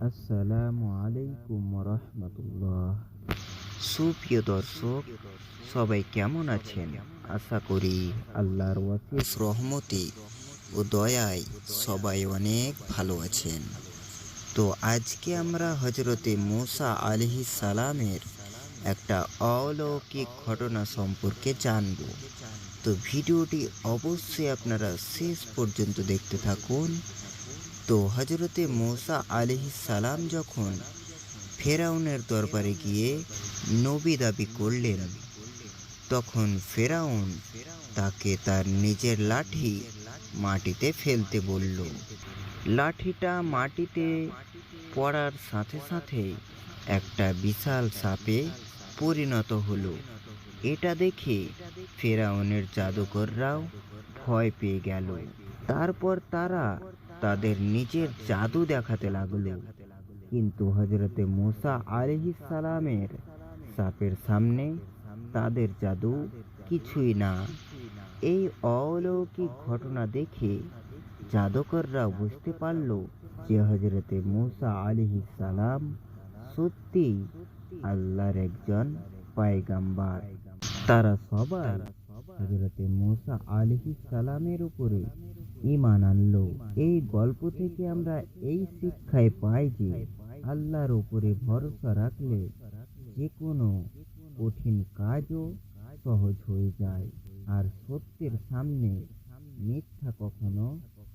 আসসালামু আলাইকুম রহমতুল্লাহ। সুপ্রিয় দর্শক, সবাই কেমন আছেন? আশা করি আল্লাহর অশেষ রহমতে ও দয়ায় সবাই অনেক ভালো আছেন। তো আজকে আমরা হজরতে মুসা আলাইহিস সালামের একটা অলৌকিক ঘটনা সম্পর্কে জানব। তো ভিডিওটি অবশ্যই আপনারা শেষ পর্যন্ত দেখতে থাকুন। তো হজরতে মুসা আলাইহিস সালাম যখন ফেরাউনের দরবারে গিয়ে নবী দাবি করলেন, তখন ফেরাউন তাকে তার নিজের লাঠি মাটিতে ফেলতে বলল। লাঠিটা মাটিতে পড়ার সাথে সাথে একটা বিশাল সাপে পরিণত হলো। এটা দেখে ফেরাউনের জাদুকররাও ভয় পেয়ে গেল। তারপর তারা তাদের নিজের জাদু দেখাতে লাগলো। কিন্তু হজরতে মুসা আলাইহিস সালামের সাপের সামনে তাদের জাদু কিছুই না। এই অলৌকিক ঘটনা দেখে জাদুকররা বুঝতে পারল যে হজরতে মুসা আলাইহিস সালাম সত্যিই আল্লাহর একজন পয়গাম্বার। তারা সবাই হজরতে মুসা আলাইহিস সালামের উপরে ঈমান আনলো। এই গল্প থেকে আমরা এই শিক্ষায় পাই যে আল্লাহর উপরে ভরসা রাখলে যে কোনো কঠিন কাজও সহজ হয়ে যায়। আর সত্যের সামনে মিথ্যা কখনো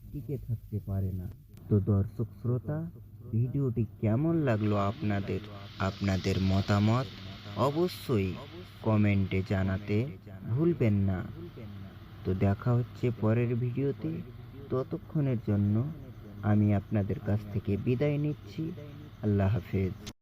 টিকে থাকতে পারে না। তো দর্শক শ্রোতা, ভিডিওটি কেমন লাগলো আপনাদের মতামত অবশ্যই কমেন্টে জানাতে ভুলবেন না। তো দেখা হচ্ছে পরের ভিডিওতে। ততক্ষণের জন্য আমি আপনাদের কাছ থেকে বিদায় নিচ্ছি। আল্লাহ হাফেজ।